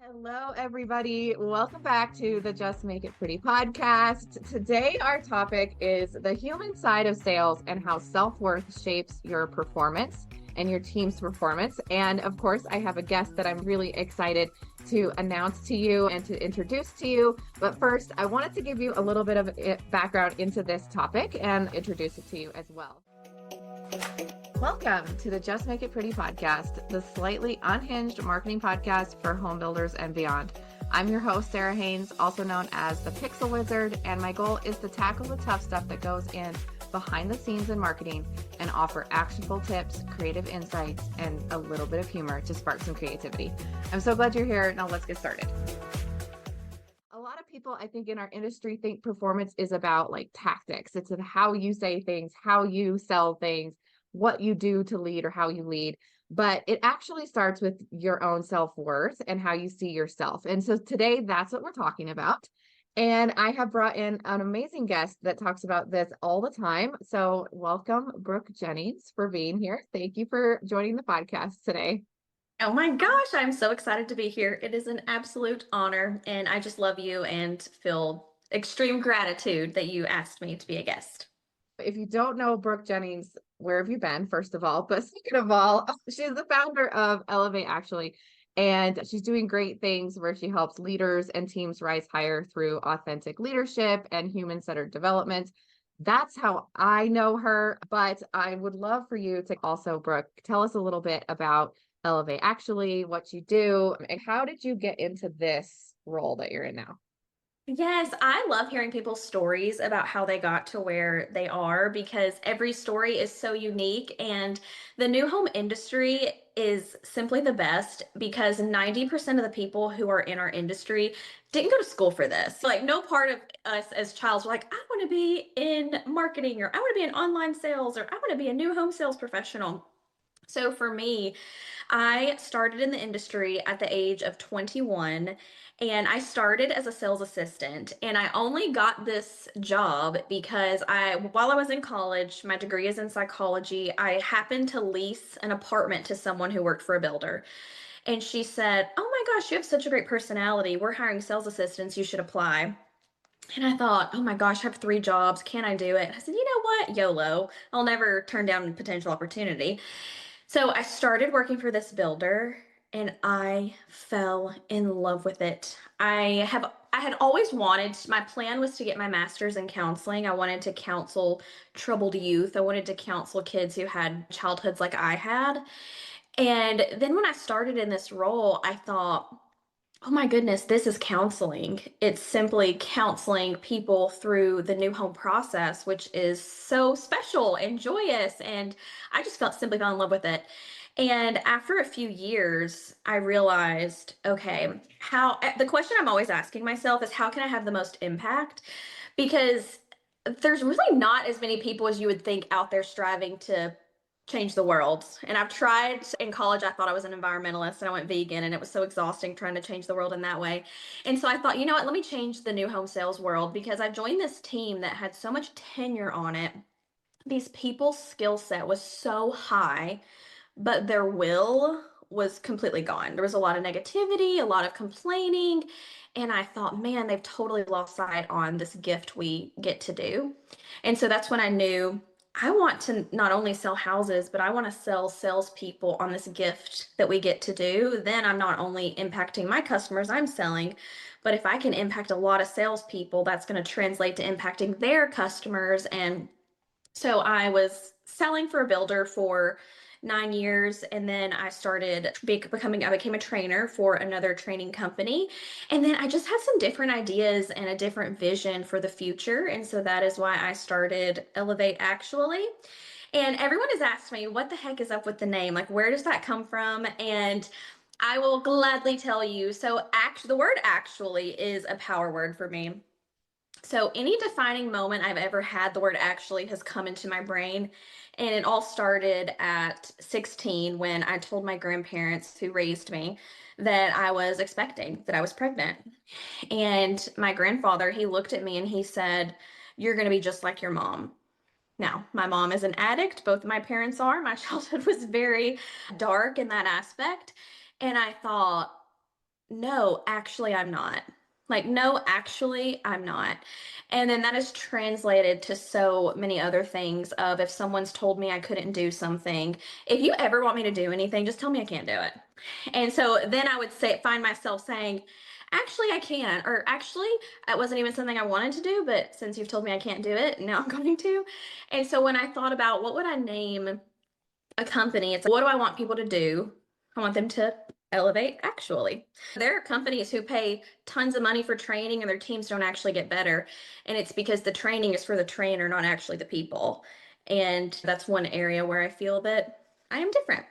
Hello, everybody. Welcome back to the Just Make It Pretty podcast. Today, our topic is the human side of sales and how self-worth shapes your performance and your team's performance. And of course, I have a guest that I'm really excited to announce to you and to introduce to you. But first, I wanted to give you a little bit of background into this topic and introduce it to you as well. Welcome to the Just Make It Pretty podcast, the slightly unhinged marketing podcast for home builders and beyond. I'm your host, Sarah Haynes, also known as the Pixel Wizard, and my goal is to tackle the tough stuff that goes in behind the scenes in marketing and offer actionable tips, creative insights, and a little bit of humor to spark some creativity. I'm so glad you're here. Now let's get started. A lot of people, I think, in our industry think performance is about like tactics. It's how you say things, how you sell things, what you do to lead or how you lead. But it actually starts with your own self-worth and how you see yourself. And so today, that's what we're talking about. And I have brought in an amazing guest that talks about this all the time. So welcome, Brook Jennings, for being here. Thank you for joining the podcast today. Oh my gosh, I'm so excited to be here. It is an absolute honor, and I just love you and feel extreme gratitude that you asked me to be a guest. If you don't know Brook Jennings, where have you been, first of all? But second of all, she's the founder of Elevate, actually. And she's doing great things where she helps leaders and teams rise higher through authentic leadership and human-centered development. That's how I know her. But I would love for you to also, Brook, tell us a little bit about Elevate, actually, what you do, and how did you get into this role that you're in now? Yes, I love hearing people's stories about how they got to where they are because every story is so unique. And the new home industry is simply the best because 90% of the people who are in our industry didn't go to school for this. Like, no part of us as childs were like, I want to be in marketing, or I want to be in online sales, or I want to be a new home sales professional. So for me, I started in the industry at the age of 21, and I started as a sales assistant. And I only got this job because while I was in college, my degree is in psychology, I happened to lease an apartment to someone who worked for a builder. And she said, "Oh my gosh, you have such a great personality. We're hiring sales assistants. You should apply." And I thought, "Oh my gosh, I have three jobs. Can I do it?" And I said, "You know what? YOLO. I'll never turn down a potential opportunity." So I started working for this builder and I fell in love with it. I had always wanted, my plan was to get my master's in counseling. I wanted to counsel troubled youth. I wanted to counsel kids who had childhoods like I had. And then when I started in this role, I thought, "Oh my goodness, this is counseling." It's simply counseling people through the new home process, which is so special and joyous. And I just simply fell in love with it. And after a few years, I realized, okay, the question I'm always asking myself is, how can I have the most impact? Because there's really not as many people as you would think out there striving to change the world. And I've tried in college, I thought I was an environmentalist and I went vegan, and it was so exhausting trying to change the world in that way. And so I thought, you know what, let me change the new home sales world because I joined this team that had so much tenure on it. These people's skill set was so high, but their will was completely gone. There was a lot of negativity, a lot of complaining. And I thought, man, they've totally lost sight on this gift we get to do. And so that's when I knew I want to not only sell houses, but I want to sell salespeople on this gift that we get to do. Then I'm not only impacting my customers I'm selling, but if I can impact a lot of salespeople, that's going to translate to impacting their customers. And so I was selling for a builder for 9 years, and then I I became a trainer for another training company. And then I just had some different ideas and a different vision for the future. And so that is why I started Elevate, actually. And everyone has asked me, what the heck is up with the name? Like, where does that come from? And I will gladly tell you. So the word actually is a power word for me. So any defining moment I've ever had, the word actually has come into my brain. And it all started at 16 when I told my grandparents who raised me that I was expecting, that I was pregnant. And my grandfather, he looked at me and he said, "You're going to be just like your mom." Now, my mom is an addict. Both of my parents are. My childhood was very dark in that aspect. And I thought, no, actually, I'm not. Like, no, actually, I'm not. And then that is translated to so many other things of if someone's told me I couldn't do something, if you ever want me to do anything, just tell me I can't do it. And so then I would say, find myself saying, actually, I can, or actually, it wasn't even something I wanted to do, but since you've told me I can't do it, now I'm going to. And so when I thought about what would I name a company, it's like, what do I want people to do? I want them to elevate actually. There are companies who pay tons of money for training and their teams don't actually get better. And it's because the training is for the trainer, not actually the people. And that's one area where I feel that I am different.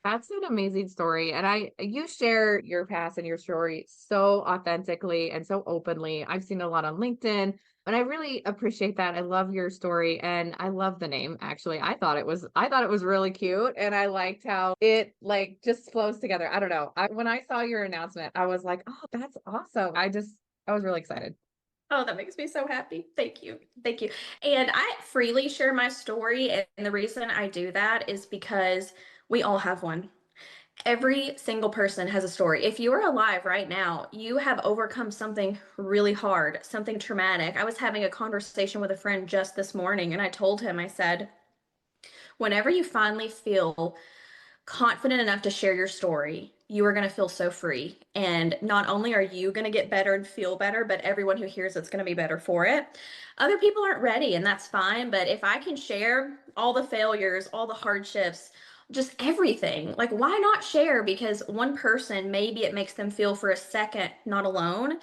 That's an amazing story. And you share your past and your story so authentically and so openly. I've seen a lot on LinkedIn, and I really appreciate that. I love your story and I love the name actually. I thought it was really cute and I liked how it like just flows together. I don't know. When I saw your announcement, I was like, "Oh, that's awesome." I was really excited. Oh, that makes me so happy. Thank you. Thank you. And I freely share my story. And the reason I do that is because we all have one. Every single person has a story. If you are alive right now, you have overcome something really hard, something traumatic. I was having a conversation with a friend just this morning, and I told him, I said, whenever you finally feel confident enough to share your story, you are going to feel so free. And not only are you going to get better and feel better, but everyone who hears it's going to be better for it. Other people aren't ready, and that's fine. But if I can share all the failures, all the hardships, just everything, like why not share? Because one person, maybe it makes them feel for a second not alone,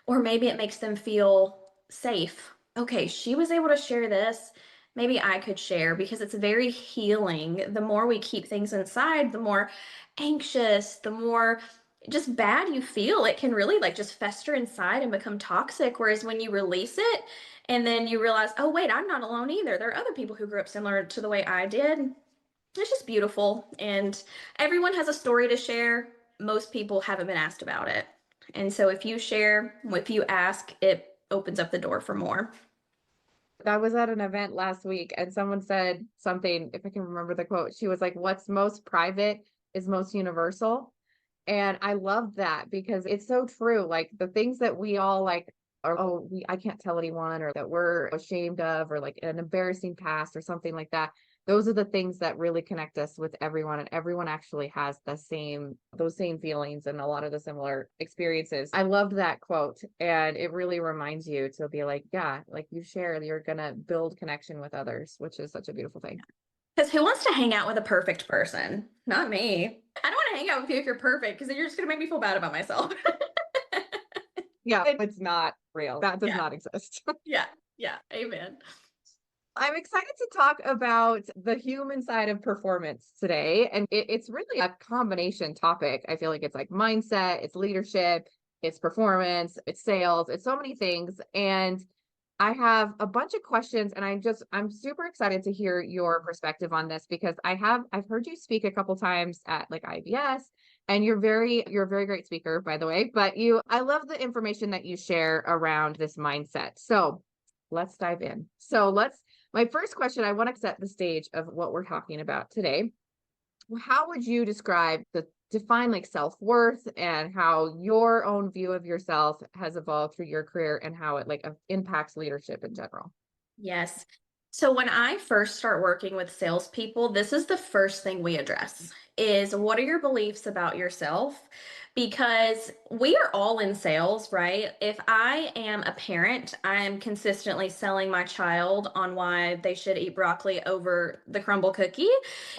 or maybe it makes them feel safe. Okay, she was able to share this. Maybe I could share because it's very healing. The more we keep things inside, the more anxious, the more just bad you feel. It can really like just fester inside and become toxic. Whereas when you release it and then you realize, oh, wait, I'm not alone either. There are other people who grew up similar to the way I did. It's just beautiful. And everyone has a story to share. Most people haven't been asked about it. And so if you share, if you ask, it opens up the door for more. I was at an event last week and someone said something, if I can remember the quote, she was like, "What's most private is most universal." And I love that because it's so true. Like the things that we all like are, oh, I can't tell anyone, or that we're ashamed of, or like an embarrassing past or something like that. Those are the things that really connect us with everyone. And everyone actually has those same feelings and a lot of the similar experiences. I loved that quote. And it really reminds you to be like, yeah, like you share, you're going to build connection with others, which is such a beautiful thing. Because who wants to hang out with a perfect person? Not me. I don't want to hang out with you if you're perfect because then you're just going to make me feel bad about myself. Yeah, it's not real. That does Yeah, not exist. yeah, yeah. Amen. I'm excited to talk about the human side of performance today. And it's really a combination topic. I feel like it's like mindset, it's leadership, it's performance, it's sales, it's so many things. And I have a bunch of questions and I'm super excited to hear your perspective on this because I've heard you speak a couple times at like IBS and you're a very great speaker, by the way, but I love the information that you share around this mindset. So let's dive in. My first question, I want to set the stage of what we're talking about today. How would you define like self-worth and how your own view of yourself has evolved through your career and how it like impacts leadership in general? Yes. So when I first start working with salespeople, this is the first thing we address is what are your beliefs about yourself? Because we are all in sales, right? If I am a parent, I'm consistently selling my child on why they should eat broccoli over the crumble cookie.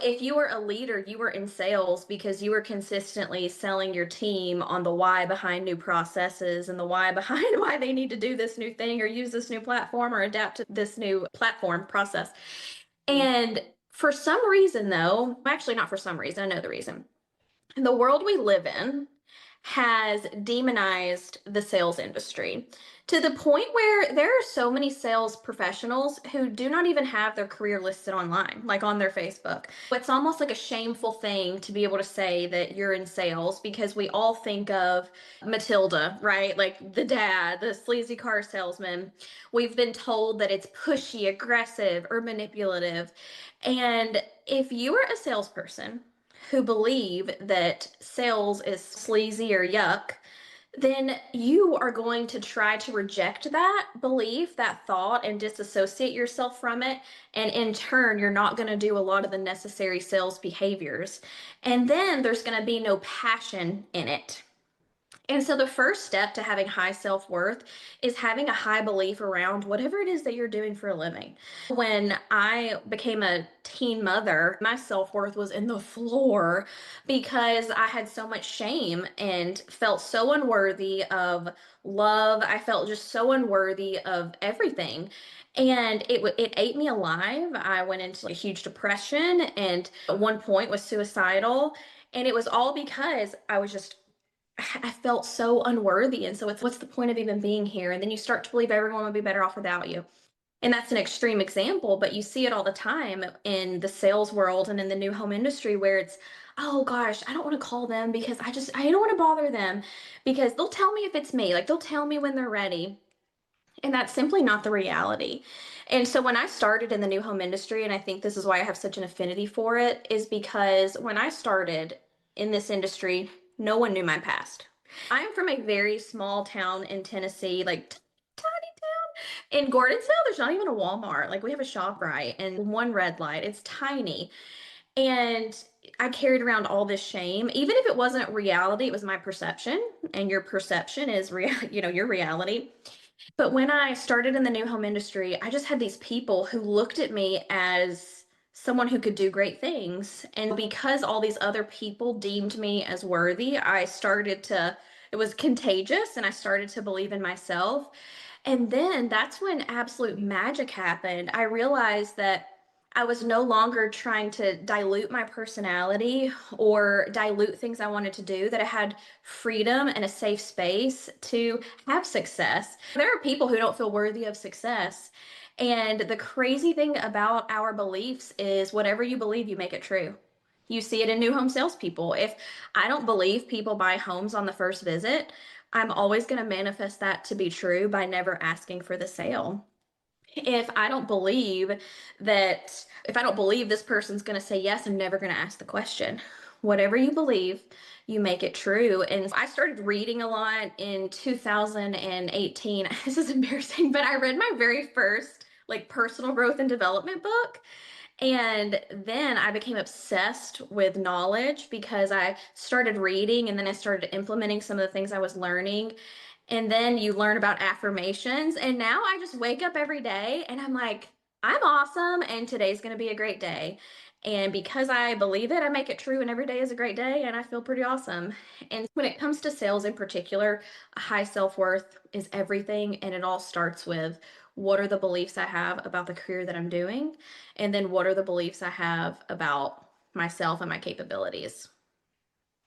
If you were a leader, you were in sales because you were consistently selling your team on the why behind new processes and the why behind why they need to do this new thing or use this new platform or adapt to this new platform process. And for some reason, though, actually, not for some reason, I know the reason. The world we live in has demonized the sales industry to the point where there are so many sales professionals who do not even have their career listed online, like on their Facebook. It's almost like a shameful thing to be able to say that you're in sales because we all think of Matilda, right? Like the dad, the sleazy car salesman. We've been told that it's pushy, aggressive, or manipulative. And if you are a salesperson, who believe that sales is sleazy or yuck, then you are going to try to reject that belief, that thought, and disassociate yourself from it. And in turn, you're not going to do a lot of the necessary sales behaviors. And then there's going to be no passion in it. And so the first step to having high self worth is having a high belief around whatever it is that you're doing for a living. When I became a teen mother, my self worth was in the floor because I had so much shame and felt so unworthy of love. I felt just so unworthy of everything. And it ate me alive. I went into a huge depression and at one point was suicidal. And it was all because I felt so unworthy. And so it's what's the point of even being here? And then you start to believe everyone would be better off without you. And that's an extreme example, but you see it all the time in the sales world and in the new home industry where it's, oh gosh, I don't want to call them because I don't want to bother them because they'll tell me if it's me. Like they'll tell me when they're ready. And that's simply not the reality. And so when I started in the new home industry, and I think this is why I have such an affinity for it, is because when I started in this industry, no one knew my past. I am from a very small town in Tennessee, like tiny town. In Gordonsville, there's not even a Walmart. Like we have a ShopRite and one red light. It's tiny. And I carried around all this shame. Even if it wasn't reality, it was my perception. And your perception is your reality. But when I started in the new home industry, I just had these people who looked at me as someone who could do great things. And because all these other people deemed me as worthy, it was contagious and I started to believe in myself. And then that's when absolute magic happened. I realized that I was no longer trying to dilute my personality or dilute things I wanted to do, that I had freedom and a safe space to have success. There are people who don't feel worthy of success. And the crazy thing about our beliefs is whatever you believe, you make it true. You see it in new home salespeople. If I don't believe people buy homes on the first visit, I'm always going to manifest that to be true by never asking for the sale. If I don't believe this person's going to say yes, I'm never going to ask the question. Whatever you believe, you make it true. And I started reading a lot in 2018. This is embarrassing, but I read my very first like personal growth and development book. And then I became obsessed with knowledge because I started reading and then I started implementing some of the things I was learning. And then you learn about affirmations. And now I just wake up every day and I'm like, I'm awesome. And today's going to be a great day. And because I believe it, I make it true. And every day is a great day. And I feel pretty awesome. And when it comes to sales in particular, a high self worth is everything. And it all starts with what are the beliefs I have about the career that I'm doing? And then what are the beliefs I have about myself and my capabilities?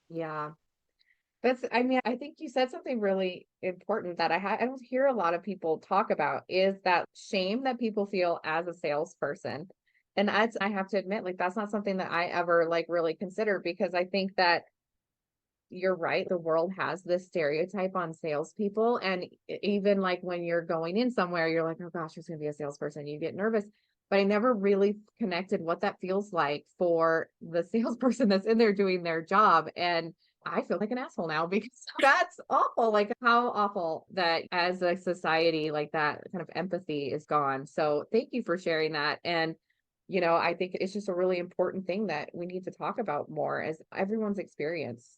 Yeah. I think you said something really important that I don't hear a lot of people talk about is that shame that people feel as a salesperson. And I have to admit, like, that's not something that I ever like really consider because I think that you're right. The world has this stereotype on salespeople. And even like when you're going in somewhere, you're like, oh gosh, there's going to be a salesperson. You get nervous. But I never really connected what that feels like for the salesperson that's in there doing their job. And I feel like an asshole now because that's awful. Like how awful that as a society, like that kind of empathy is gone. So thank you for sharing that. And, I think it's just a really important thing that we need to talk about more as everyone's experience.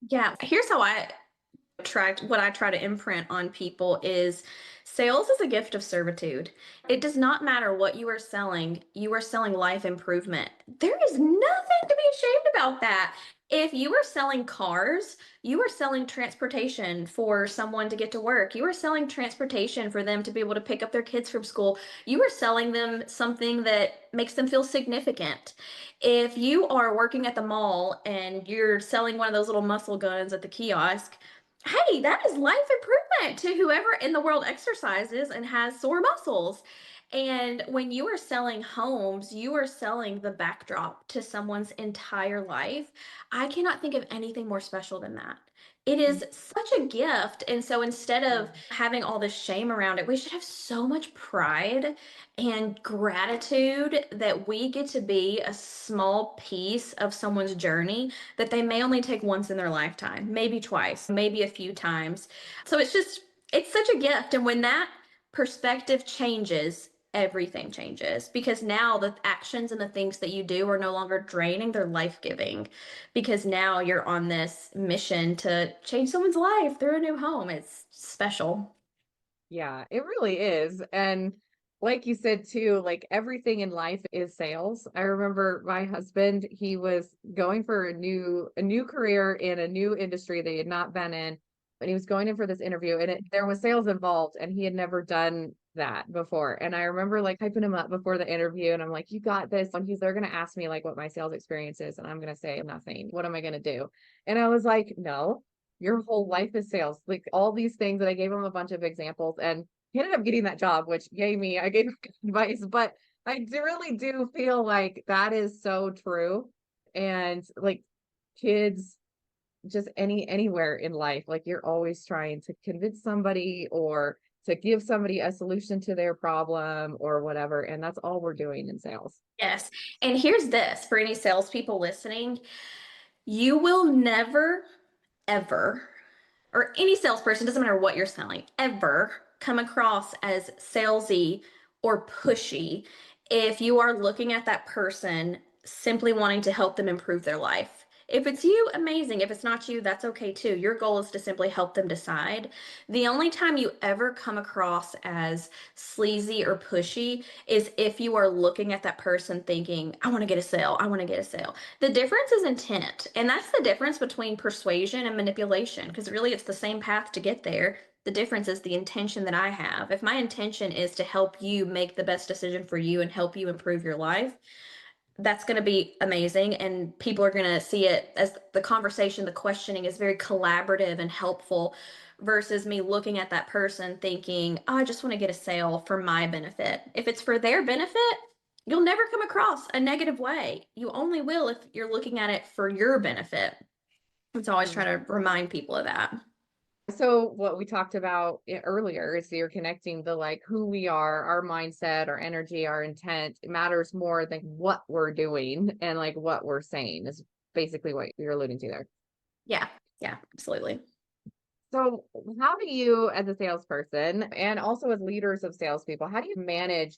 Yeah, here's how what I try to imprint on people is sales is a gift of servitude. It does not matter what you are selling life improvement. There is nothing to be ashamed about that. If you are selling cars, you are selling transportation for someone to get to work. You are selling transportation for them to be able to pick up their kids from school. You are selling them something that makes them feel significant. If you are working at the mall and you're selling one of those little muscle guns at the kiosk, hey, that is life improvement to whoever in the world exercises and has sore muscles. And when you are selling homes, you are selling the backdrop to someone's entire life. I cannot think of anything more special than that. It is such a gift. And so instead of having all this shame around it, we should have so much pride and gratitude that we get to be a small piece of someone's journey that they may only take once in their lifetime, maybe twice, maybe a few times. So it's such a gift. And when that perspective changes, everything changes because now the actions and the things that you do are no longer draining, they're life-giving because now you're on this mission to change someone's life through a new home. It's special. Yeah, it really is. And like you said too, like everything in life is sales. I remember my husband, he was going for a new career in a new industry that he had not been in, and he was going in for this interview and there was sales involved and he had never done that before. And I remember like hyping him up before the interview and I'm like, you got this. And they're gonna ask me like what my sales experience is, and I'm gonna say nothing. What am I gonna do? And I was like, no, your whole life is sales. Like all these things that I gave him a bunch of examples and he ended up getting that job, which yay me, I gave him good advice, but really do feel like that is so true. And like kids, just anywhere in life, like you're always trying to convince somebody or to give somebody a solution to their problem or whatever. And that's all we're doing in sales. Yes. And here's this for any salespeople listening, you will never, ever, or any salesperson, doesn't matter what you're selling, ever come across as salesy or pushy if you are looking at that person simply wanting to help them improve their life. If it's you, amazing. If it's not you, that's okay too. Your goal is to simply help them decide. The only time you ever come across as sleazy or pushy is if you are looking at that person thinking, I want to get a sale, I want to get a sale. The difference is intent. And that's the difference between persuasion and manipulation, because really it's the same path to get there. The difference is the intention that I have. If my intention is to help you make the best decision for you and help you improve your life, that's going to be amazing. And people are going to see it as the conversation, the questioning is very collaborative and helpful versus me looking at that person thinking, oh, I just want to get a sale for my benefit. If it's for their benefit, you'll never come across a negative way. You only will if you're looking at it for your benefit. It's always trying to remind people of that. So what we talked about earlier is you're connecting the like who we are, our mindset, our energy, our intent. It matters more than what we're doing and like what we're saying is basically what you're alluding to there. Yeah, yeah, absolutely. So how do you, as a salesperson and also as leaders of salespeople, how do you manage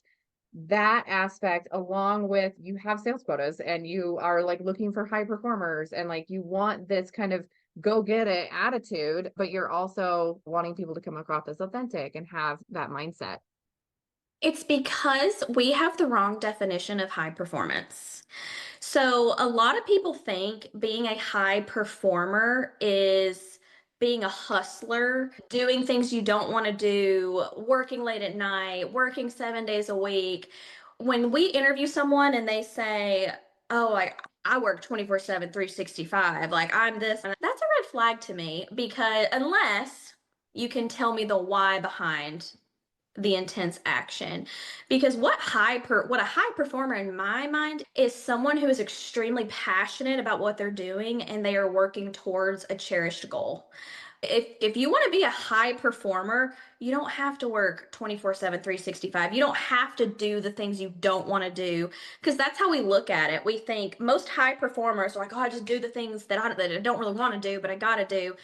that aspect along with you have sales quotas and you are like looking for high performers and like you want this kind of go get it attitude, but you're also wanting people to come across as authentic and have that mindset? It's because we have the wrong definition of high performance. So, a lot of people think being a high performer is being a hustler, doing things you don't want to do, working late at night, working 7 days a week. When we interview someone and they say, oh, I work 24/7, 365, like I'm this, that's a red flag to me because unless you can tell me the why behind the intense action, because what a high performer in my mind is someone who is extremely passionate about what they're doing and they are working towards a cherished goal. If you want to be a high performer, you don't have to work 24/7, 365. You don't have to do the things you don't want to do because that's how we look at it. We think most high performers are like, oh, I just do the things that I don't really want to do, but I got to do.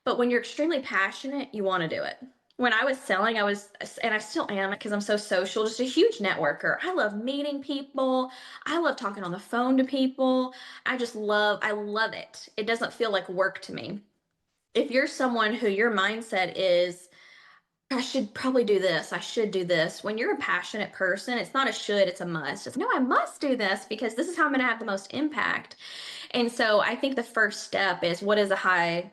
But when you're extremely passionate, you want to do it. When I was selling, and I still am because I'm so social, just a huge networker. I love meeting people. I love talking on the phone to people. I love it. It doesn't feel like work to me. If you're someone who your mindset is, I should probably do this, I should do this. When you're a passionate person, it's not a should, it's a must. It's no, I must do this because this is how I'm going to have the most impact. And so I think the first step is what is a high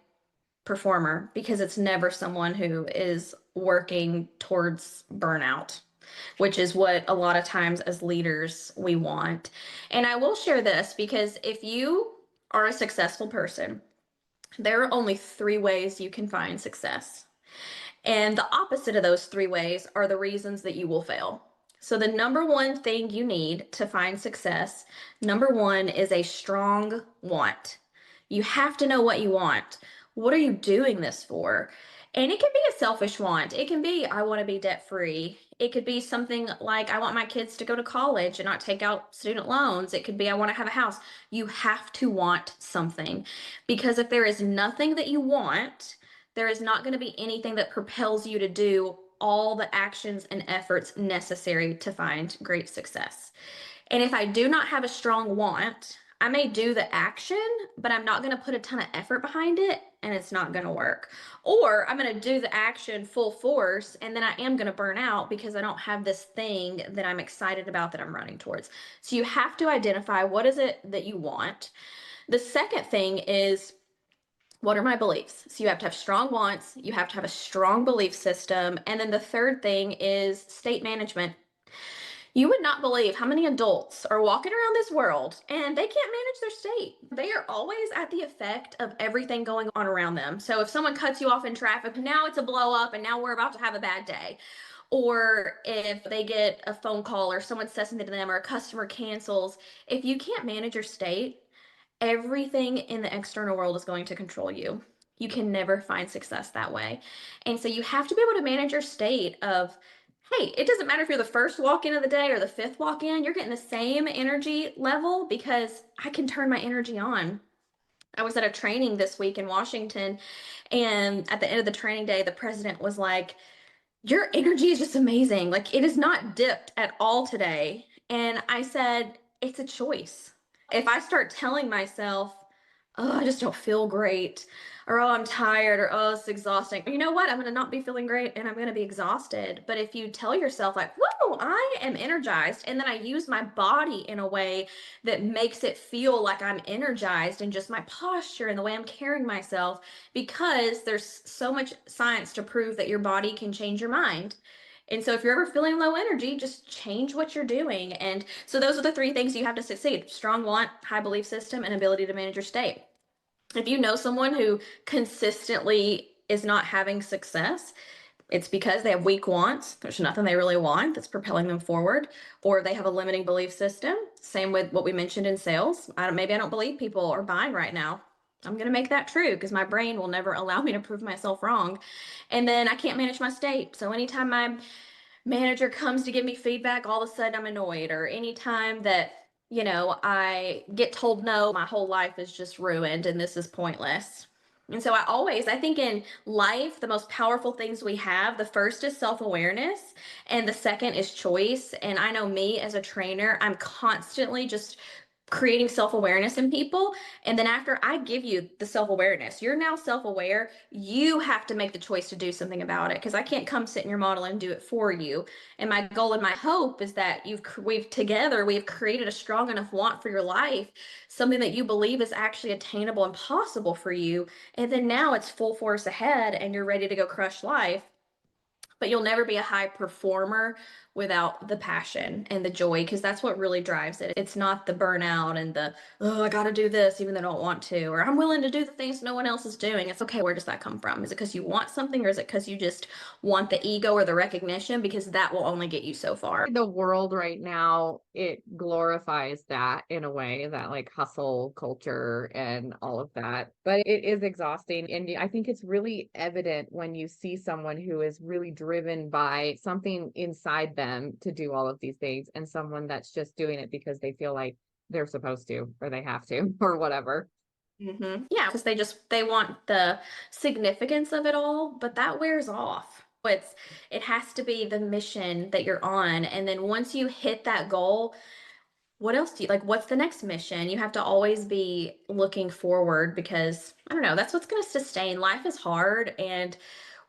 performer because it's never someone who is working towards burnout, which is what a lot of times as leaders we want. And I will share this because if you are a successful person, there are only three ways you can find success. And the opposite of those three ways are the reasons that you will fail. So, the number one thing you need to find success, number one, is a strong want. You have to know what you want. what are you doing this for? And it can be a selfish want. It can be, I want to be debt free. It could be something like, I want my kids to go to college and not take out student loans. It could be, I want to have a house. You have to want something, because if there is nothing that you want, there is not going to be anything that propels you to do all the actions and efforts necessary to find great success. And if I do not have a strong want, I may do the action, but I'm not going to put a ton of effort behind it, and it's not going to work. Or I'm going to do the action full force, and then I am going to burn out because I don't have this thing that I'm excited about that I'm running towards. So you have to identify, what is it that you want? The second thing is, what are my beliefs? So you have to have strong wants, you have to have a strong belief system. And then the third thing is state management. You would not believe how many adults are walking around this world and they can't manage their state. They are always at the effect of everything going on around them. So if someone cuts you off in traffic, now it's a blow up and now we're about to have a bad day. Or if they get a phone call or someone says something to them or a customer cancels, if you can't manage your state, everything in the external world is going to control you. You can never find success that way. And so you have to be able to manage your state of, hey, it doesn't matter if you're the first walk in of the day or the fifth walk in, you're getting the same energy level because I can turn my energy on. I was at a training this week in Washington, and at the end of the training day, the president was like, your energy is just amazing. Like, it is not dipped at all today. And I said, it's a choice. If I start telling myself, oh, I just don't feel great, or oh, I'm tired, or oh, it's exhausting, you know what? I'm going to not be feeling great and I'm going to be exhausted. But if you tell yourself, like, whoa, I am energized, and then I use my body in a way that makes it feel like I'm energized, and just my posture and the way I'm carrying myself, because there's so much science to prove that your body can change your mind. And so if you're ever feeling low energy, just change what you're doing. And so those are the three things you have to succeed: strong want, high belief system, and ability to manage your state. If you know someone who consistently is not having success, it's because they have weak wants. There's nothing they really want that's propelling them forward, or they have a limiting belief system. Same with what we mentioned in sales. Maybe I don't believe people are buying right now. I'm going to make that true because my brain will never allow me to prove myself wrong. And then I can't manage my state. So anytime my manager comes to give me feedback, all of a sudden I'm annoyed. Or anytime that, I get told no, my whole life is just ruined and this is pointless. And so I think in life, the most powerful things we have, the first is self-awareness and the second is choice. And I know me as a trainer, I'm constantly just creating self-awareness in people. And then after I give you the self-awareness, you're now self-aware, you have to make the choice to do something about it, because I can't come sit in your model and do it for you. And my goal and my hope is that we've created a strong enough want for your life, something that you believe is actually attainable and possible for you. And then now it's full force ahead and you're ready to go crush life. But you'll never be a high performer without the passion and the joy, because that's what really drives it. It's not the burnout and the, oh, I got to do this even though I don't want to, or I'm willing to do the things no one else is doing. It's okay. Where does that come from? Is it because you want something, or is it because you just want the ego or the recognition? Because that will only get you so far. The world right now, it glorifies that in a way, that like hustle culture and all of that. But it is exhausting. And I think it's really evident when you see someone who is really driven by something inside them to do all of these things, and someone that's just doing it because they feel like they're supposed to, or they have to, or whatever. Yeah, because they want the significance of it all, but that wears off. It has to be the mission that you're on. And then once you hit that goal, what else do you like? What's the next mission? You have to always be looking forward, because I don't know, that's what's going to sustain. Life is hard, and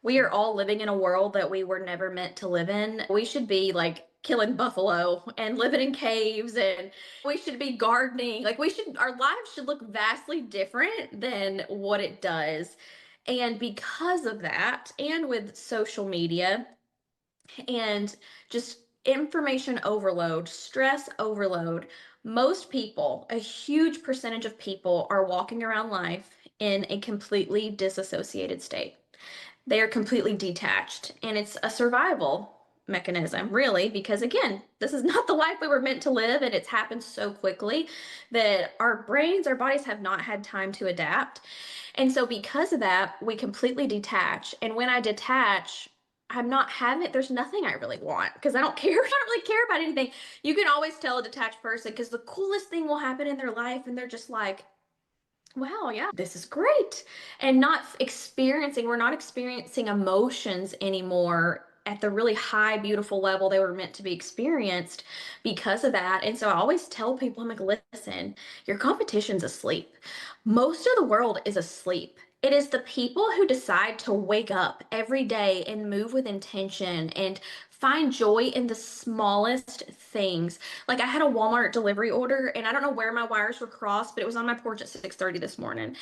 we are all living in a world that we were never meant to live in. We should be like killing buffalo and living in caves, and we should be gardening. Our lives should look vastly different than what it does. And because of that, and with social media and just information overload, stress overload, most people, a huge percentage of people, are walking around life in a completely disassociated state. They are completely detached, and it's a survival mechanism, really, because again, this is not the life we were meant to live, and it's happened so quickly that our brains, our bodies have not had time to adapt. And so, because of that, we completely detach. And when I detach, I'm not having, there's nothing I really want because I don't care. I don't really care about anything. You can always tell a detached person because the coolest thing will happen in their life, and they're just like, wow, yeah, this is great. And not experiencing, we're not experiencing emotions anymore at the really high, beautiful level they were meant to be experienced because of that. And so I always tell people, I'm like, listen, your competition's asleep. Most of the world is asleep. It is the people who decide to wake up every day and move with intention and find joy in the smallest things. Like I had a Walmart delivery order and I don't know where my wires were crossed, but it was on my porch at 6:30 this morning.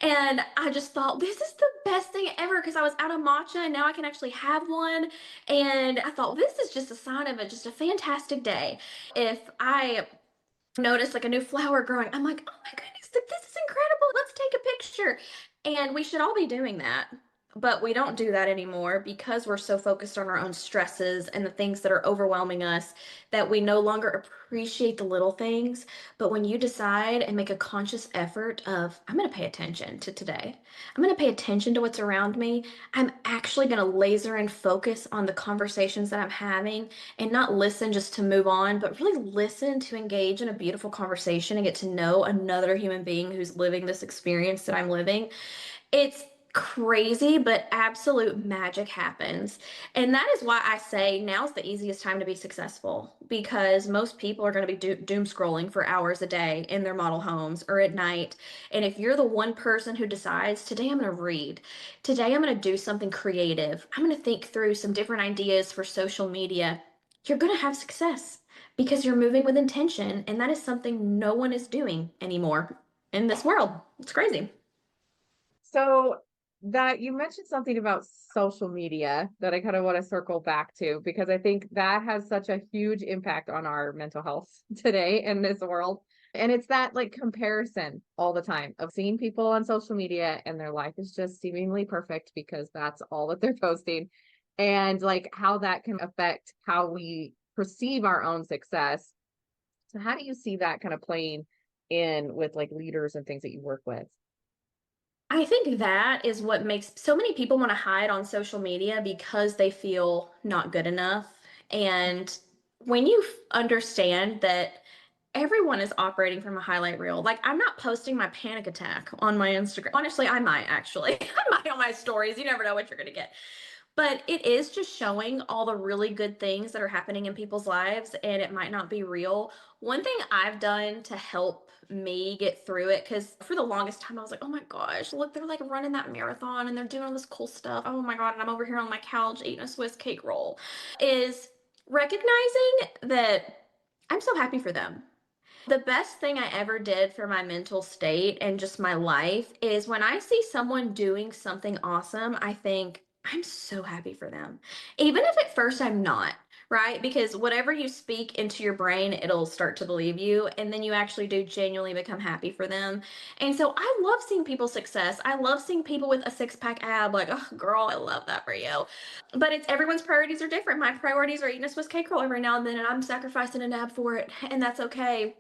And I just thought, this is the best thing ever because I was out of matcha and now I can actually have one. And I thought, this is just a sign of just a fantastic day. If I notice like a new flower growing, I'm like, oh my goodness, this is incredible. Let's take a picture. And we should all be doing that. But we don't do that anymore because we're so focused on our own stresses and the things that are overwhelming us that we no longer appreciate the little things. But when you decide and make a conscious effort of, I'm going to pay attention to today, I'm going to pay attention to what's around me, I'm actually going to laser and focus on the conversations that I'm having and not listen just to move on, but really listen to engage in a beautiful conversation and get to know another human being who's living this experience that I'm living. It's crazy, but absolute magic happens. And that is why I say now's the easiest time to be successful because most people are going to be doom scrolling for hours a day in their model homes or at night. And if you're the one person who decides, today I'm going to read, today I'm going to do something creative, I'm going to think through some different ideas for social media, you're going to have success because you're moving with intention. And that is something no one is doing anymore in this world. It's crazy. So that you mentioned something about social media that I kind of want to circle back to because I think that has such a huge impact on our mental health today in this world. And it's that like comparison all the time of seeing people on social media and their life is just seemingly perfect because that's all that they're posting. And like how that can affect how we perceive our own success. So how do you see that kind of playing in with like leaders and things that you work with? I think that is what makes so many people want to hide on social media because they feel not good enough. And when you understand that everyone is operating from a highlight reel, like I'm not posting my panic attack on my Instagram. Honestly, I might actually. I might on my stories. You never know what you're going to get. But it is just showing all the really good things that are happening in people's lives, and it might not be real. One thing I've done to help me get through it, because for the longest time I was like, oh my gosh, look, they're like running that marathon and they're doing all this cool stuff. Oh my God, and I'm over here on my couch eating a Swiss cake roll, is recognizing that I'm so happy for them. The best thing I ever did for my mental state and just my life is when I see someone doing something awesome, I think, I'm so happy for them. Even if at first I'm not, right? Because whatever you speak into your brain, it'll start to believe you. And then you actually do genuinely become happy for them. And so I love seeing people's success. I love seeing people with a six-pack ab, like, oh, girl, I love that for you. But it's everyone's priorities are different. My priorities are eating a Swiss cake roll every now and then, and I'm sacrificing a nap for it. And that's okay,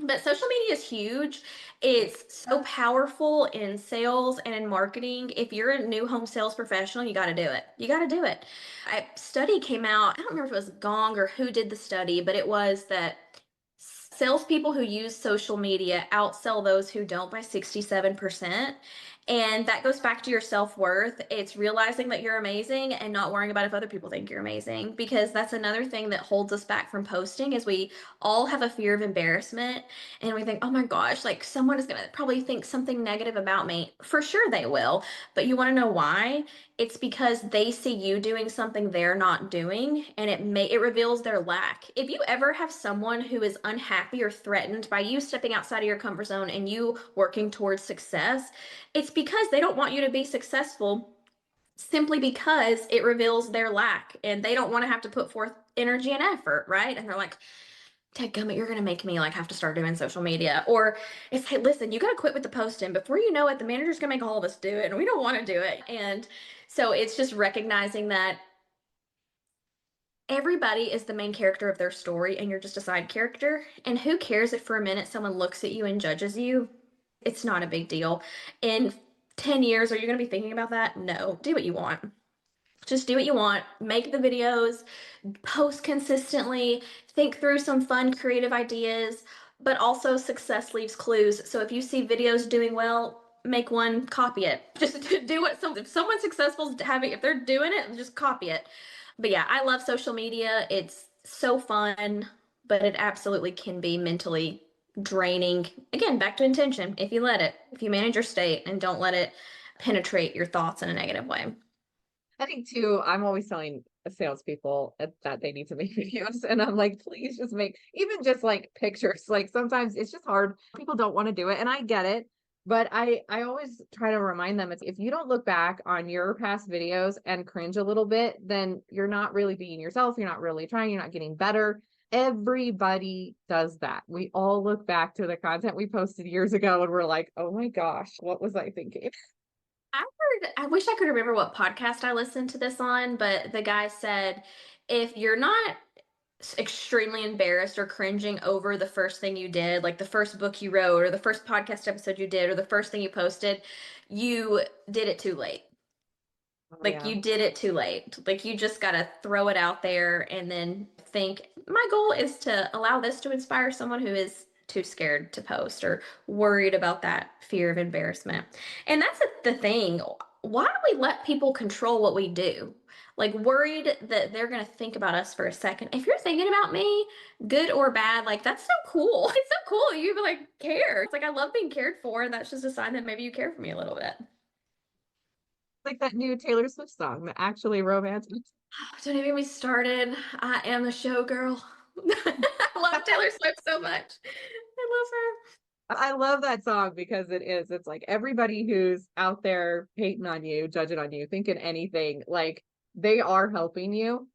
but social media is huge. It's so powerful in sales and in marketing. If you're a new home sales professional, you got to do it. You got to do it. A study came out. I don't remember if it was Gong or who did the study, but it was that salespeople who use social media outsell those who don't by 67%. And that goes back to your self-worth. It's realizing that you're amazing and not worrying about if other people think you're amazing, because that's another thing that holds us back from posting is we all have a fear of embarrassment and we think, oh my gosh, like someone is going to probably think something negative about me. For sure they will, but you want to know why? It's because they see you doing something they're not doing, and it reveals their lack. If you ever have someone who is unhappy or threatened by you stepping outside of your comfort zone and you working towards success, it's because they don't want you to be successful, simply because it reveals their lack and they don't want to have to put forth energy and effort, right? And they're like, Gummit, you're gonna make me like have to start doing social media. Or it's hey, listen, you gotta quit with the posting. Before you know it, the manager's gonna make all of us do it, and we don't want to do it. And so it's just recognizing that Everybody is the main character of their story, and you're just a side character. And who cares if for a minute someone looks at you and judges you? It's not a big deal. In 10 years, are you going to be thinking about that? No. Do what you want. Just do what you want. Make the videos, post consistently, think through some fun, creative ideas, but also success leaves clues. So if you see videos doing well, make one, copy it. Just do what if someone's successful having, if they're doing it, just copy it. But yeah, I love social media. It's so fun, but it absolutely can be mentally draining. Again, back to intention. If you let it, if you manage your state and don't let it penetrate your thoughts in a negative way. I think too, I'm always telling salespeople that they need to make videos, and I'm like, please just make even just like pictures. Like sometimes it's just hard. People don't want to do it, and I get it. But I always try to remind them, it's if you don't look back on your past videos and cringe a little bit, then you're not really being yourself. You're not really trying. You're not getting better. Everybody does that. We all look back to the content we posted years ago and we're like, oh my gosh, what was I thinking? I wish I could remember what podcast I listened to this on, but the guy said if you're not extremely embarrassed or cringing over the first thing you did, like the first book you wrote or the first podcast episode you did or the first thing you posted, you did it too late. Oh Like yeah. you did it too late. Like you just got to throw it out there and then think, my goal is to allow this to inspire someone who is too scared to post or worried about that fear of embarrassment. And that's the thing. Why do we let people control what we do? Like worried that they're going to think about us for a second. If you're thinking about me, good or bad, like that's so cool. It's so cool. You like care. It's like I love being cared for, and that's just a sign that maybe you care for me a little bit. Like that new Taylor Swift song, the Actually Romantic. Don't even get me started. I am the showgirl. I love Taylor Swift so much. I love her. I love that song because it's like everybody who's out there hating on you, judging on you, thinking anything, like they are helping you.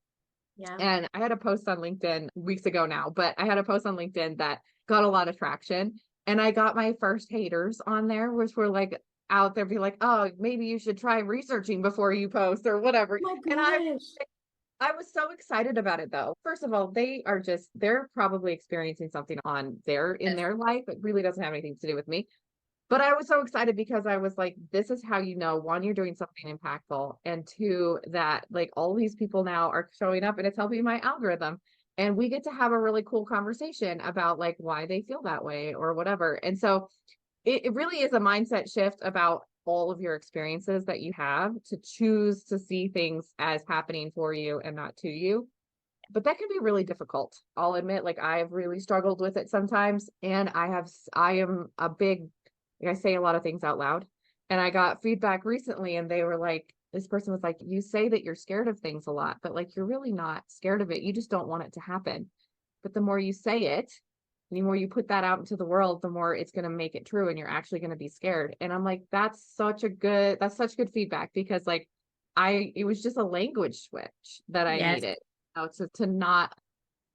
Yeah. And I had a post on LinkedIn weeks ago now, but I had a post on LinkedIn that got a lot of traction. And I got my first haters on there, which were like out there, be like, oh, maybe you should try researching before you post or whatever. Oh And my gosh. I was so excited about it though. First of all, they're probably experiencing something in Yes. their life. It really doesn't have anything to do with me. But I was so excited because I was like, this is how you know, one, you're doing something impactful, and two, that like all these people now are showing up and it's helping my algorithm. And we get to have a really cool conversation about like why they feel that way or whatever. And so it really is a mindset shift about all of your experiences that you have to choose to see things as happening for you and not to you. But that can be really difficult. I'll admit, like I've really struggled with it sometimes. And I am a big, like, I say a lot of things out loud. And I got feedback recently and they were like, this person was like, you say that you're scared of things a lot, but like you're really not scared of it. You just don't want it to happen. But the more you say it, the more you put that out into the world, the more it's going to make it true and you're actually going to be scared. And I'm like, that's such good feedback because like it was just a language switch that I Yes. needed, to not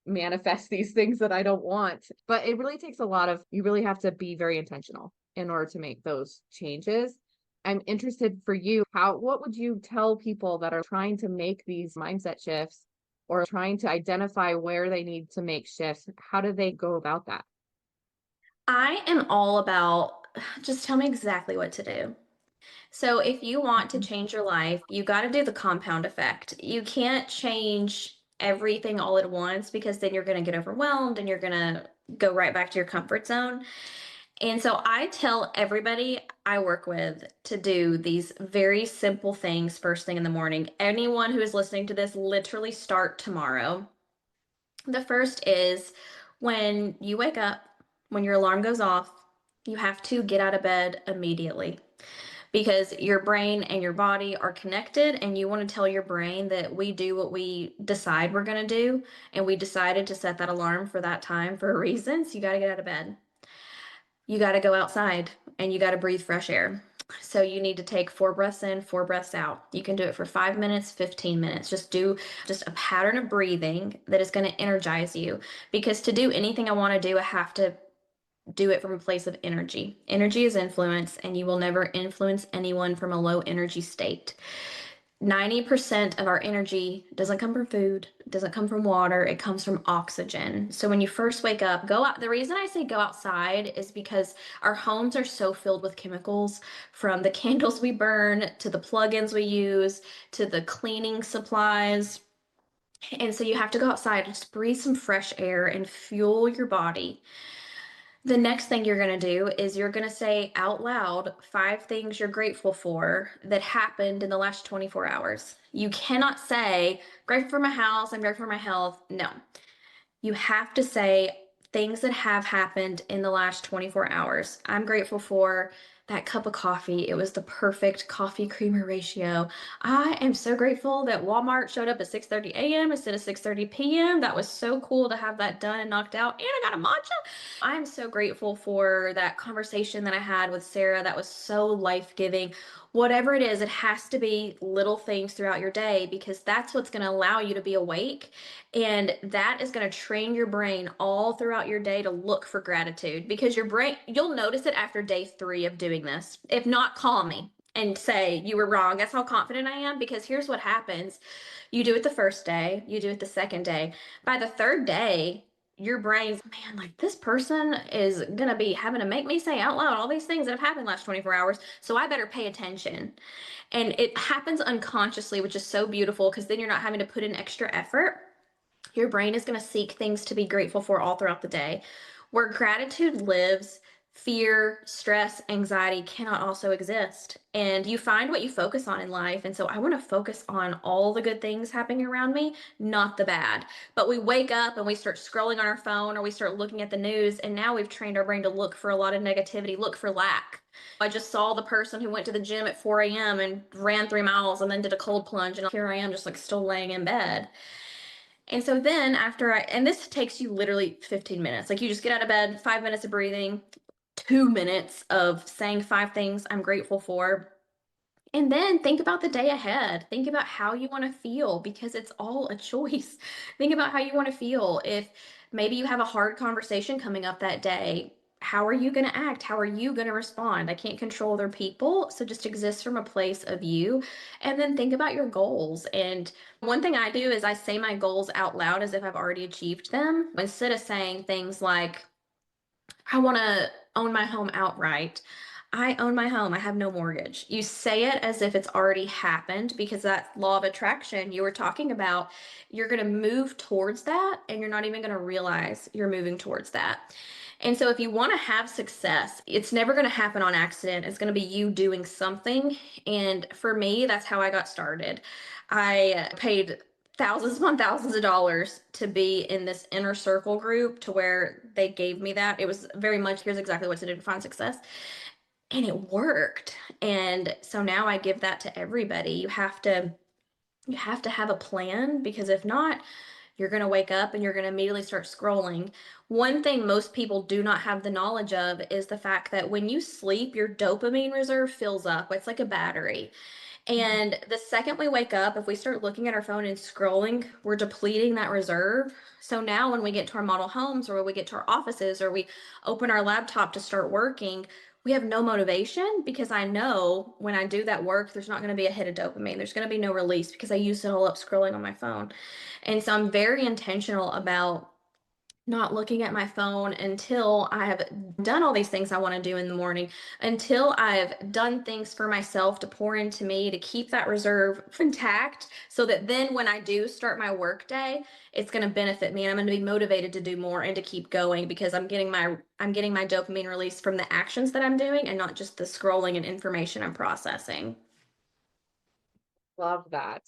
manifest these things that I don't want. But it really takes you really have to be very intentional in order to make those changes. I'm interested for you, what would you tell people that are trying to make these mindset shifts or trying to identify where they need to make shifts? How do they go about that? I am all about just tell me exactly what to do. So if you want to Mhm. change your life, you got to do the compound effect. You can't change everything all at once because then you're going to get overwhelmed and you're going to go right back to your comfort zone. And so I tell everybody I work with to do these very simple things first thing in the morning. Anyone who is listening to this, literally start tomorrow. The first is when you wake up, when your alarm goes off, you have to get out of bed immediately because your brain and your body are connected, and you want to tell your brain that we do what we decide we're going to do, and we decided to set that alarm for that time for a reason. So you got to get out of bed. You got to go outside and you got to breathe fresh air. So you need to take 4 breaths in, 4 breaths out. You can do it for 5 minutes, 15 minutes. Just do just a pattern of breathing that is going to energize you. Because to do anything I want to do, I have to do it from a place of energy. Energy is influence, and you will never influence anyone from a low energy state. 90% of our energy doesn't come from food, it doesn't come from water, it comes from oxygen. So when you first wake up, go out. The reason I say go outside is because our homes are so filled with chemicals, from the candles we burn to the plug-ins we use to the cleaning supplies. And so you have to go outside and just breathe some fresh air and fuel your body. The next thing you're going to do is you're going to say out loud 5 things you're grateful for that happened in the last 24 hours. You cannot say, grateful for my house, I'm grateful for my health. No. You have to say things that have happened in the last 24 hours. I'm grateful for that cup of coffee. It was the perfect coffee creamer ratio. I am so grateful that Walmart showed up at 6:30 a.m. instead of 6:30 p.m. That was so cool to have that done and knocked out. And I got a matcha. I'm so grateful for that conversation that I had with Sarah. That was so life-giving. Whatever it is, it has to be little things throughout your day, because that's what's going to allow you to be awake, and that is going to train your brain all throughout your day to look for gratitude, because your brain, you'll notice it after day 3 of doing this. If not, call me and say you were wrong. That's how confident I am, because here's what happens. You do it the first day, you do it the second day. By the third day, your brain's, man, like this person is going to be having to make me say out loud all these things that have happened last 24 hours. So I better pay attention. And it happens unconsciously, which is so beautiful, because then you're not having to put in extra effort. Your brain is going to seek things to be grateful for all throughout the day. Where gratitude lives, fear, stress, anxiety cannot also exist. And you find what you focus on in life. And so I want to focus on all the good things happening around me, not the bad. But we wake up and we start scrolling on our phone, or we start looking at the news, and now we've trained our brain to look for a lot of negativity, look for lack. I just saw the person who went to the gym at 4 a.m. and ran 3 miles and then did a cold plunge. And here I am just like still laying in bed. And so then and this takes you literally 15 minutes. Like you just get out of bed, 5 minutes of breathing, 2 minutes of saying 5 things I'm grateful for. And then think about the day ahead. Think about how you want to feel, because it's all a choice. Think about how you want to feel. If maybe you have a hard conversation coming up that day, how are you going to act? How are you going to respond? I can't control other people. So just exist from a place of you. And then think about your goals. And one thing I do is I say my goals out loud as if I've already achieved them, instead of saying things like, I want to own my home outright. I own my home. I have no mortgage. You say it as if it's already happened, because that law of attraction you were talking about, you're going to move towards that and you're not even going to realize you're moving towards that. And so if you want to have success, it's never going to happen on accident. It's going to be you doing something. And for me, that's how I got started. I paid thousands upon thousands of dollars to be in this inner circle group, to where they gave me that. It was very much, here's exactly what to do to find success. And it worked. And so now I give that to everybody. You have to have a plan, because if not, you're going to wake up and you're going to immediately start scrolling. One thing most people do not have the knowledge of is the fact that when you sleep, your dopamine reserve fills up. It's like a battery. And the second we wake up, if we start looking at our phone and scrolling, we're depleting that reserve. So now when we get to our model homes, or when we get to our offices, or we open our laptop to start working, we have no motivation, because I know when I do that work, there's not going to be a hit of dopamine. There's going to be no release, because I used it all up scrolling on my phone. And so I'm very intentional about not looking at my phone until I have done all these things I want to do in the morning, until I've done things for myself to pour into me, to keep that reserve intact, so that then when I do start my work day, it's going to benefit me and I'm going to be motivated to do more and to keep going, because I'm getting my dopamine release from the actions that I'm doing, and not just the scrolling and information I'm processing. Love that.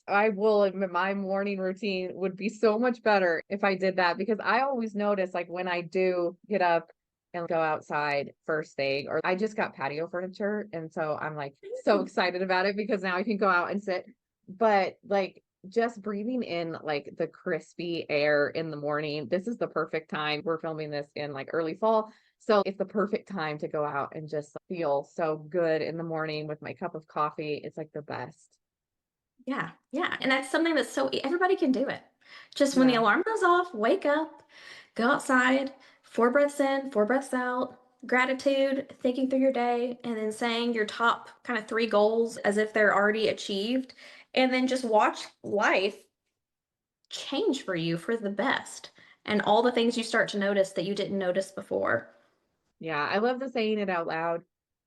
I will admit my morning routine would be so much better if I did that, because I always notice like when I do get up and go outside first thing, or I just got patio furniture. And so I'm like so excited about it, because now I can go out and sit. But like just breathing in like the crispy air in the morning, this is the perfect time. We're filming this in like early fall. So it's the perfect time to go out and just feel so good in the morning with my cup of coffee. It's like the best. Yeah, yeah. And that's something that's everybody can do it. Just when the Yeah. alarm goes off, wake up, go outside, 4 breaths in, 4 breaths out. gratitude, thinking through your day, and then saying your top kind of three goals as if they're already achieved. And then just watch life change for you for the best. And all the things you start to notice that you didn't notice before. Yeah, I love the saying it out loud.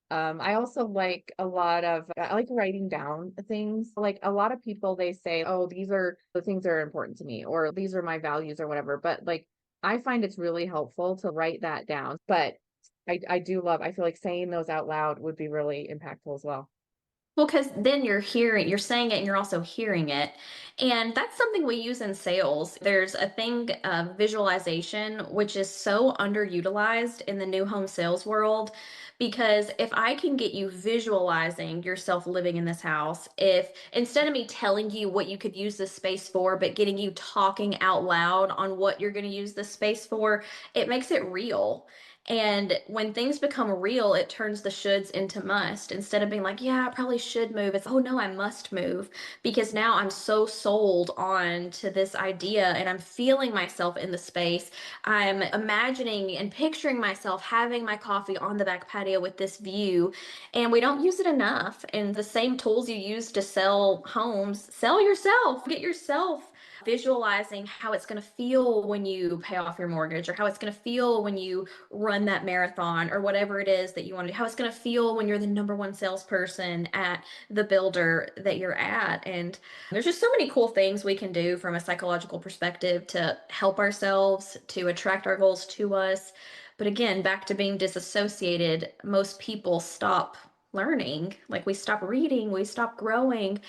I also like a lot of, I like writing down things. Like a lot of people, they say, oh, these are the things that are important to me, or these are my values or whatever. But like, I find it's really helpful to write that down. But I do love, I feel like saying those out loud would be really impactful as well. Well, because then you're saying it and you're also hearing it. And that's something we use in sales. There's a thing, visualization, which is so underutilized in the new home sales world. Because if I can get you visualizing yourself living in this house, if instead of me telling you what you could use this space for, but getting you talking out loud on what you're going to use this space for, it makes it real. And when things become real, it turns the shoulds into must. Instead of being like, yeah, I probably should move, it's, oh no, I must move. Because now I'm so sold on to this idea and I'm feeling myself in the space. I'm imagining and picturing myself having my coffee on the back patio with this view. And we don't use it enough. And the same tools you use to sell homes, sell yourself, get yourself visualizing how it's going to feel when you pay off your mortgage or how it's going to feel when you run that marathon or whatever it is that you want to do, how it's going to feel when you're the number one salesperson at the builder that you're at. And there's just so many cool things we can do from a psychological perspective to help ourselves, to attract our goals to us. But again, back to being disassociated, most people stop learning. Like we stop reading, we stop growing.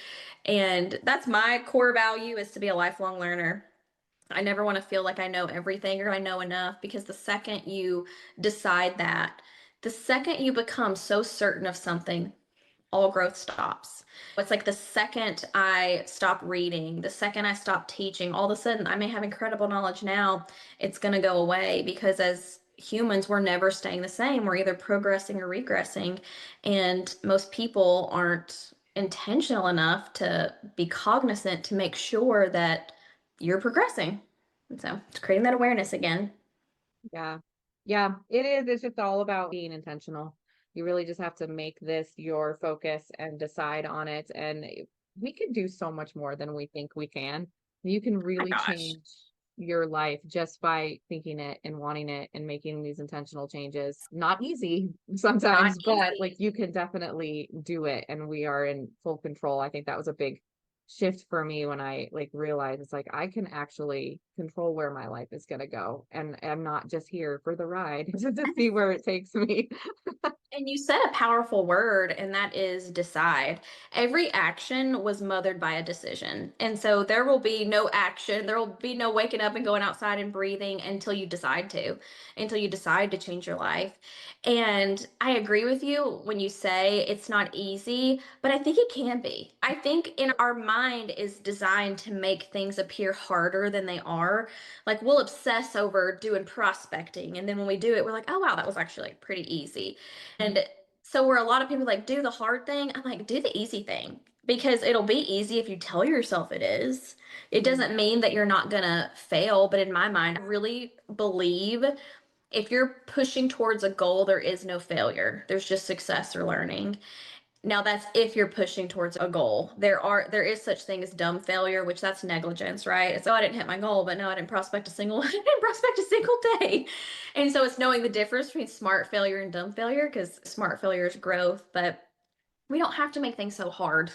And that's my core value is to be a lifelong learner. I never want to feel like I know everything or I know enough because the second you decide that, the second you become so certain of something, all growth stops. It's like the second I stop reading, the second I stop teaching, all of a sudden I may have incredible knowledge now, it's going to go away because as humans, we're never staying the same. We're either progressing or regressing. And most people aren't intentional enough to be cognizant to make sure that you're progressing. And so it's creating that awareness again. Yeah. Yeah, it is. It's just all about being intentional. You really just have to make this your focus and decide on it. And we can do so much more than we think we can. You can My really gosh. change your life just by thinking it and wanting it and making these intentional changes. Not easy Not sometimes, but like easy. you can definitely do it. And we are in full control. I think that was a big shift for me when I like realized it's like I can actually control where my life is going to go and I'm not just here for the ride to see where it takes me. And you said a powerful word, and that is decide. Every action was mothered by a decision. And so there will be no action, there will be no waking up and going outside and breathing until you decide to change your life. And I agree with you when you say it's not easy, but I think it can be. I think in our mind is designed to make things appear harder than they are. Like we'll obsess over doing prospecting, and then when we do it, we're like, oh wow, that was actually like pretty easy. And so where a lot of people like do the hard thing, I'm like, do the easy thing because it'll be easy if you tell yourself it is. It Mhm. doesn't mean that you're not gonna fail, but in my mind, I really believe if you're pushing towards a goal, there is no failure. There's just success or learning. Now that's if you're pushing towards a goal. There is such thing as dumb failure, which that's negligence, right? It's oh I didn't hit my goal, but no, I didn't prospect a single I didn't prospect a single day. And so it's knowing the difference between smart failure and dumb failure, because smart failure is growth, but we don't have to make things so hard.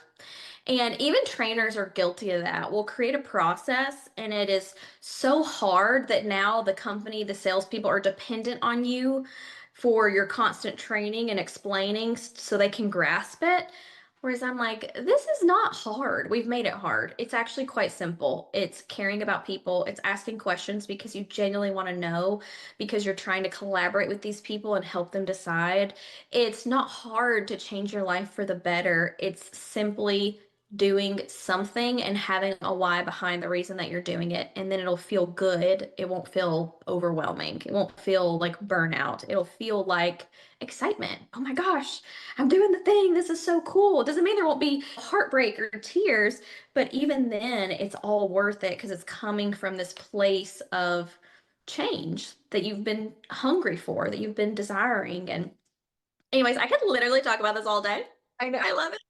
And even trainers are guilty of that. We'll create a process and it is so hard that now the company, the salespeople are dependent on you for your constant training and explaining so they can grasp it. Whereas I'm like, this is not hard. We've made it hard. It's actually quite simple. It's caring about people, it's asking questions because you genuinely want to know, because you're trying to collaborate with these people and help them decide. It's not hard to change your life for the better. It's simply doing something and having a why behind the reason that you're doing it. And then it'll feel good. It won't feel overwhelming. It won't feel like burnout. It'll feel like excitement. Oh my gosh, I'm doing the thing. This is so cool. It doesn't mean there won't be heartbreak or tears, but even then, it's all worth it because it's coming from this place of change that you've been hungry for, that you've been desiring. And anyways, I could literally talk about this all day. I know. I love it.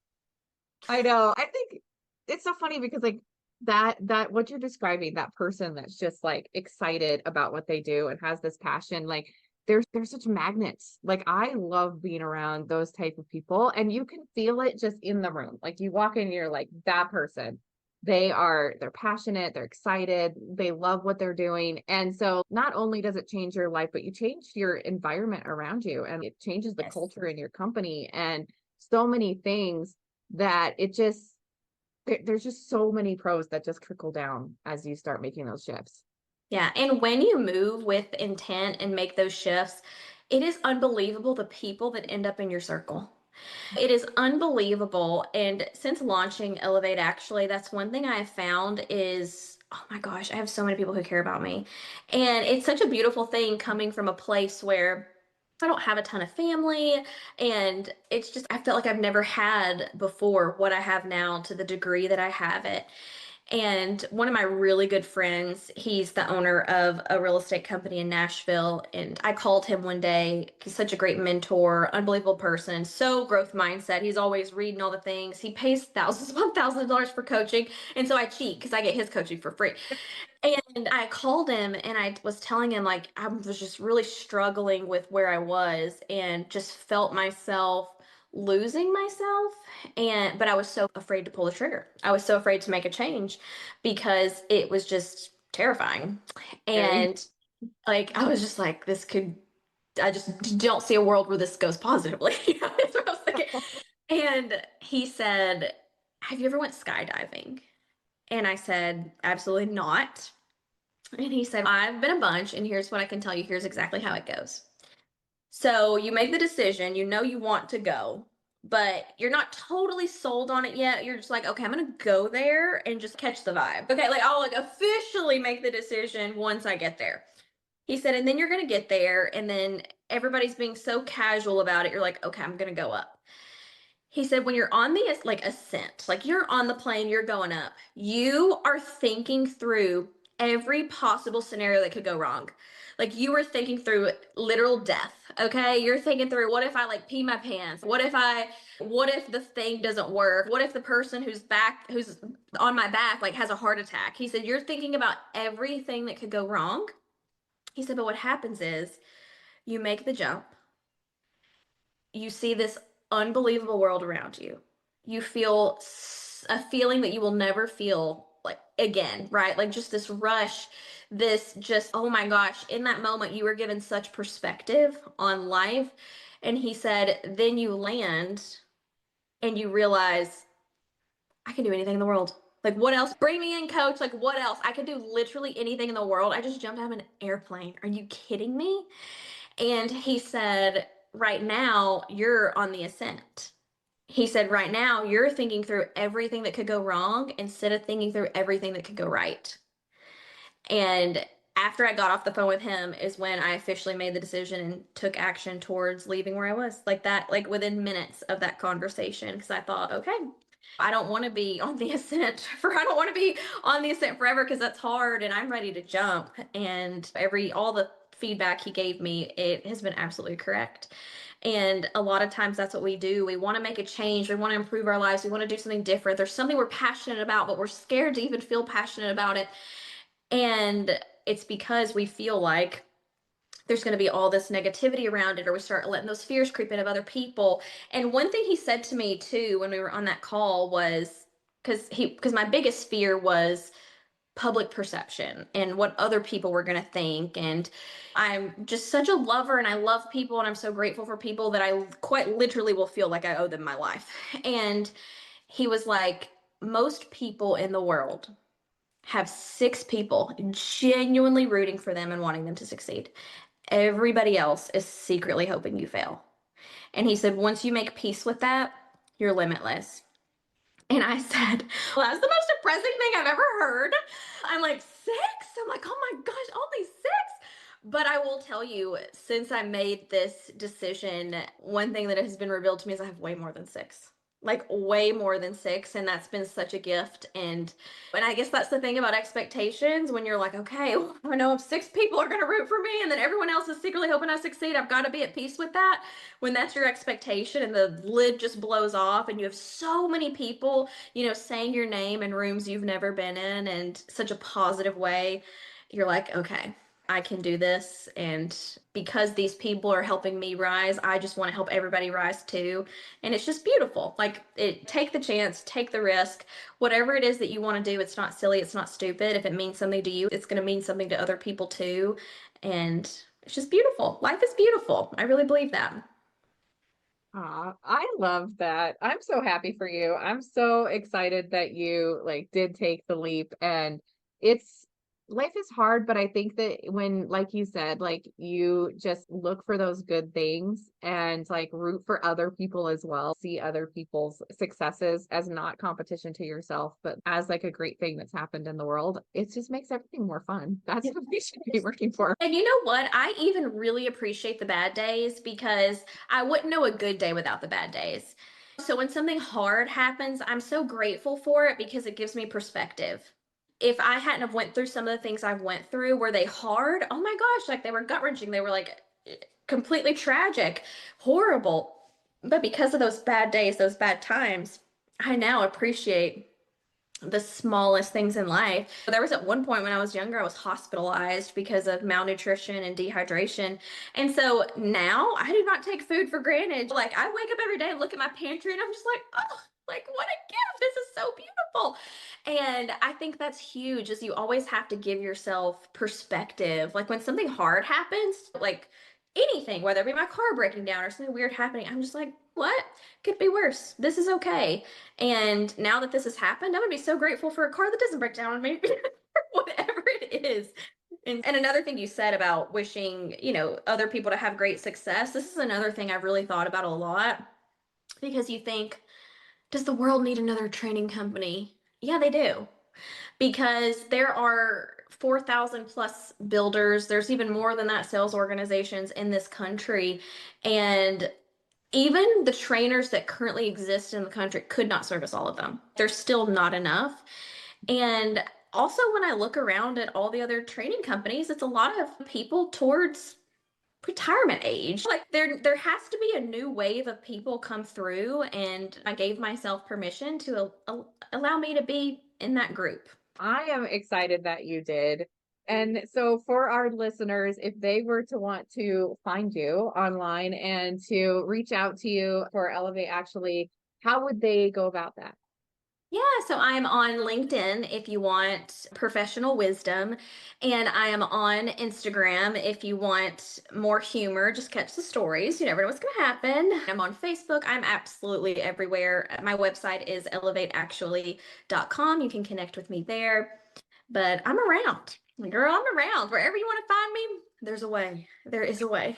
I know. I think it's so funny because like that what you're describing, that person that's just like excited about what they do and has this passion, like they're such magnets. Like I love being around those type of people and you can feel it just in the room. Like you walk in, you're like that person. They're passionate, they're excited, they love what they're doing. And so not only does it change your life, but you change your environment around you and it changes the Yes. culture in your company and so many things that it just there's just so many pros that just trickle down as you start making those shifts. Yeah. And when you move with intent and make those shifts, it is unbelievable the people that end up in your circle. It is unbelievable. And since launching Elevate, actually, that's one thing I have found is, oh my gosh, I have so many people who care about me. And it's such a beautiful thing coming from a place where I don't have a ton of family. And it's just, I felt like I've never had before what I have now to the degree that I have it. And one of my really good friends, he's the owner of a real estate company in Nashville. And I called him one day. He's such a great mentor, unbelievable person, so growth mindset. He's always reading all the things. He pays thousands upon thousands of dollars for coaching. And so I cheat because I get his coaching for free. And I called him and I was telling him, like, I was just really struggling with where I was and just felt myself losing myself. But I was so afraid to pull the trigger. I was so afraid to make a change because it was just terrifying. Very And like, I was just like, I just don't see a world where this goes positively. That's what I was thinking. And he said, have you ever went skydiving? And I said, absolutely not. And he said, I've been a bunch, and here's what I can tell you. Here's exactly how it goes. So you make the decision, you know you want to go, but you're not totally sold on it yet. You're just like, okay, I'm gonna go there and just catch the vibe. Okay, like I'll like officially make the decision once I get there. He said, and then you're gonna get there, and then everybody's being so casual about it. You're like, okay, I'm gonna go up. He said, when you're on the like ascent, like you're on the plane, you're going up, you are thinking through every possible scenario that could go wrong. Like you were thinking through literal death. Okay. You're thinking through what if I like pee my pants? What if the thing doesn't work? What if the person who's on my back, like has a heart attack? He said, you're thinking about everything that could go wrong. He said, but what happens is you make the jump, you see this unbelievable world around you. You feel a feeling that you will never feel like again, right? Like just this rush, this just, oh my gosh, in that moment, you were given such perspective on life. And he said, then you land and you realize, I can do anything in the world. Like, what else? Bring me in, coach. Like, what else? I can do literally anything in the world. I just jumped out of an airplane. Are you kidding me? And he said, right now, you're on the ascent. He said, right now, you're thinking through everything that could go wrong instead of thinking through everything that could go right. And after I got off the phone with him is when I officially made the decision and took action towards leaving where I was. Like that, like within minutes of that conversation, because I thought, okay, I don't want to be on the ascent I don't want to be on the ascent forever because that's hard and I'm ready to jump. And all the feedback he gave me, it has been absolutely correct. And a lot of times that's what we do. We want to make a change. We want to improve our lives. We want to do something different. There's something we're passionate about, but we're scared to even feel passionate about it. And it's because we feel like there's going to be all this negativity around it, or we start letting those fears creep in of other people. And one thing he said to me too when we were on that call was because my biggest fear was public perception and what other people were going to think. And I'm just such a lover and I love people and I'm so grateful for people that I quite literally will feel like I owe them my life. And he was like, most people in the world have six people genuinely rooting for them and wanting them to succeed. Everybody else is secretly hoping you fail. And he said, once you make peace with that, you're limitless. And I said, well, that's the most depressing thing I've ever heard. I'm like, six? I'm like, oh my gosh, only six? But I will tell you, since I made this decision, one thing that has been revealed to me is I have way more than six. like way more than 6, and that's been such a gift. And I guess that's the thing about expectations when you're like, okay, I know if 6 people are going to root for me and then everyone else is secretly hoping I succeed, I've got to be at peace with that. When that's your expectation and the lid just blows off and you have so many people, saying your name in rooms you've never been in and such a positive way, you're like, okay, I can do this. And because these people are helping me rise, I just want to help everybody rise too. And it's just beautiful. Like, take the chance, take the risk, whatever it is that you want to do. It's not silly, it's not stupid. If it means something to you, it's going to mean something to other people too. And it's just beautiful. Life is beautiful. I really believe that. I love that. I'm so happy for you. I'm so excited that you like did take the leap, and it's life is hard, but I think that when, like you said, like you just look for those good things and like root for other people as well, see other people's successes as not competition to yourself, but as like a great thing that's happened in the world, it just makes everything more fun. That's what we should be working for. And you know what? I even really appreciate the bad days because I wouldn't know a good day without the bad days. So when something hard happens, I'm so grateful for it because it gives me perspective. If I hadn't have went through some of the things I've went through, were they hard? Oh my gosh, like they were gut-wrenching. They were like completely tragic, horrible. But because of those bad days, those bad times, I now appreciate the smallest things in life. There was at one point when I was younger, I was hospitalized because of malnutrition and dehydration. And so now I do not take food for granted. Like, I wake up every day and look at my pantry and I'm just like, oh, like what a gift. This is so beautiful. And I think that's huge is you always have to give yourself perspective. Like when something hard happens, like anything, whether it be my car breaking down or something weird happening, I'm just like, what? Could be worse. This is okay. And now that this has happened, I'm gonna be so grateful for a car that doesn't break down on me, whatever it is. And another thing you said about wishing, other people to have great success. This is another thing I've really thought about a lot because you think, does the world need another training company? Yeah, they do. Because there are 4,000 plus builders. There's even more than that sales organizations in this country. And even the trainers that currently exist in the country could not service all of them. There's still not enough. And also, when I look around at all the other training companies, it's a lot of people towards retirement age. Like there has to be a new wave of people come through, and I gave myself permission to allow me to be in that group. I am excited that you did. And so, for our listeners, if they were to want to find you online and to reach out to you for Elevate, actually, how would they go about that? Yeah, so I'm on LinkedIn if you want professional wisdom, and I am on Instagram if you want more humor, just catch the stories. You never know what's going to happen. I'm on Facebook. I'm absolutely everywhere. My website is elevateactually.com. You can connect with me there, but I'm around. Girl, I'm around. Wherever you want to find me, there's a way. There is a way.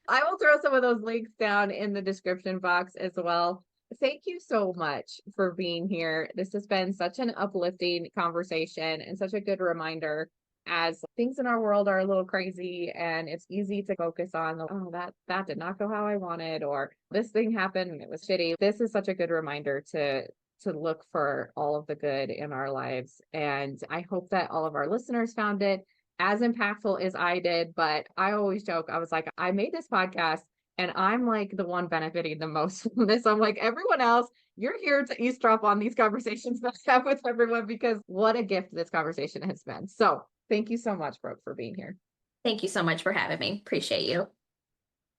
I will throw some of those links down in the description box as well. Thank you so much for being here. This has been such an uplifting conversation and such a good reminder as things in our world are a little crazy and it's easy to focus on, oh, that did not go how I wanted, or this thing happened and it was shitty. This is such a good reminder to look for all of the good in our lives. And I hope that all of our listeners found it as impactful as I did. But I always joke, I was like, I made this podcast and I'm like the one benefiting the most from this. I'm like, everyone else, you're here to eavesdrop on these conversations that I have with everyone because what a gift this conversation has been. So thank you so much, Brooke, for being here. Thank you so much for having me. Appreciate you.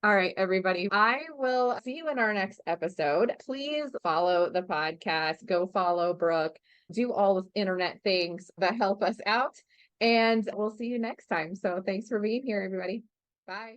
All right, everybody. I will see you in our next episode. Please follow the podcast, go follow Brooke, do all the internet things that help us out, and we'll see you next time. So thanks for being here, everybody. Bye.